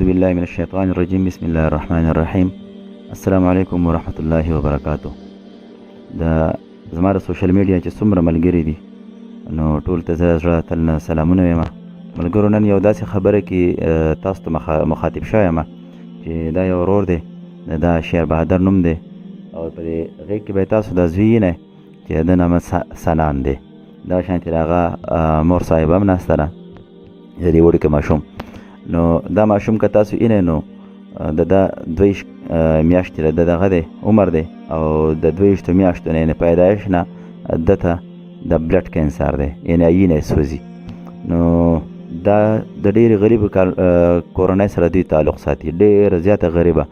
أعوذ بالله من الشیطان الرجیم. بسم الله الرحمن الرحیم. السلام علیکم ورحمت الله وبرکاتو. زما د سوشل میډیا چې څومره ملګري دي نو ټول ته زه زړه تل نه سلامونه وایم. ملګرو نن یو داسې خبره کې تاسو ته مخاطب شوی یم چې دا یو ورور دی، دا شیر بهادر نوم دی او په دې غېږ کې به تاسو دا زوی وینئ چې د نامه سنان دی. دا شانتې د هغه مور صاحبه هم ناسته ده د دې وړوکي ماشوم. نو دا ماشوم که تاسو وینئ نو د ده 22 میاشتې د دغه دی عمر دی او د 22 میاشتو نه یعنې پیدایش نه ده ته د بلډ کینسر دی، یعنې وینه یې سوځي. نو دا د ډېرې غریبو کورنۍ سره دوی تعلق ساتي، ډېره زیاته غریبه،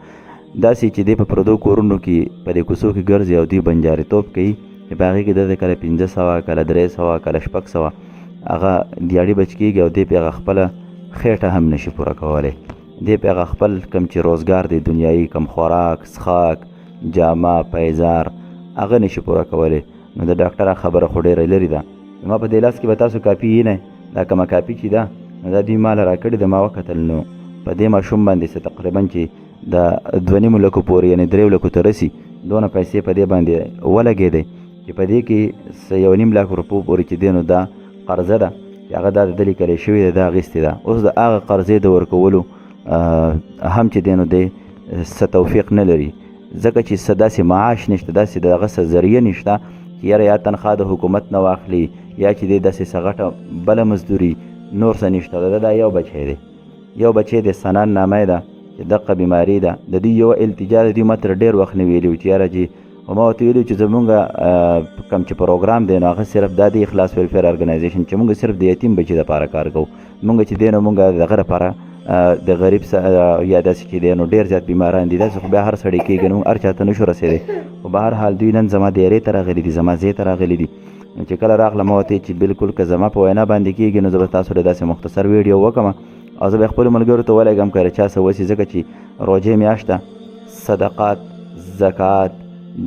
داسې چې دی په پردو کورونو کې په دې کوڅو کې ګرځي او دوی بنجارېتوب کوي چې په هغې کې د کله 500 کله 300 کله 600 هغه دیاړي بچ کېږي او دی پې هغه خپله خېټه هم نشي پوره کولی. دی پې هغه خپل کم چې روزګار دی دنیایي، کم خوراک څښاک جامه پیزار هغه نشي پوره کولی. نو د ډاکټره خبره خو ډېره لرې ده. زما په دې لاس کې به تاسو کاپي وینئ، دا کومه کاپي چې ده نو دا دوی ماله راکړې ده. ما وکتل نو په دې ماشوم باندې څه تقریبا چې د 2.5 لکو پورې یعنې 3 لکو ته رسي دونه پیسې په دې باندې ولګېدی چې په دې کې 1.5 لک روپو پورې چې دی نو دا قرضه ده چې هغه دا د ده لیکلی شوې ده، دا اخیستې ده. اوس د هغه قرضې د ورکولو هم چې دی نو دی څه توفیق نه لري، ځکه چې څه داسې معاش نشته، داسې د هغه څه ذریعه نشته چې یاره یا تنخوا د حکومت نه واخلي یا چې دی داسې څه غټه بله مزدوري نور څه نشته. د دا یو بچی دی، یو بچی دی سنان نامه ده چې دقه بیماري ده. د دوی یو التجا د دوی ما تر ډېر وخت نه ویلي و چې یاره جي ما ورته ویلي چې زمونږ کوم چې پروګرام دی نو هغه صرف دا د اخلاص ویلفیر ارګنایزیشن چې مونږ صرف د یتیم بچي دپاره کار کوو. مونږ چې دی نو مونږ دغه دپاره د غریب یا داسې چې دی نو ډېر زیات بیماران دي، داسې خو بیا هر سړی کېږي نو هر چا ته نشو رسېدی. خو به هر حال دوی نن زما دیرې ته راغلي دي، زما ځای ته راغلي دي. نو چې کله راغله ما ورته چې بلکل که زما په وینا باندې کېږي نو زه به تاسو له داسې مختصر ویډیو وکړم او زه به خپلو ملګرو ته ولېږم که چا څه وسي، ځکه چې روژې میاشت ده، صدقات زکات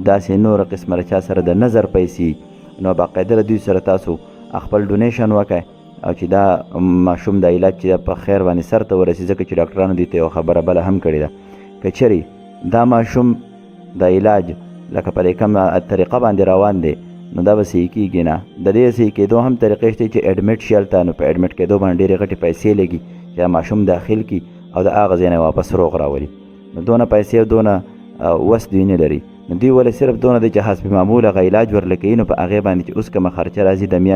داسې نور قسمه له چا سره د نظر پیسې نو باقاعده له دوی سره تاسو خپل ډونیشن وکړئ او چې دا ماشوم د علاج چې په خیر باندې سر ته ورسي، ځکه چې ډاکټرانو دې ته یو خبره بله هم کړې ده که چېرې دا ماشوم د علاج لکه په دې کومه طریقه باندې روان دی نو دا به صحیح کېږي نه. د دې صحیح کېدو هم طریقې شته چې اډمټ شي هلته، نو په اډمټ کېدو باندې ډېرې غټې پیسې لګي چې دا ماشوم داخل کړي او د هغه ځای نه واپس روغ راولي. نو دونه پیسې او دونه وس دوی نه لري، نو دوی ولې صرف دونه دی چې حسب معمول هغه علاج ورله کوي، نو په هغې باندې چې اوس کومه خرچه راځي د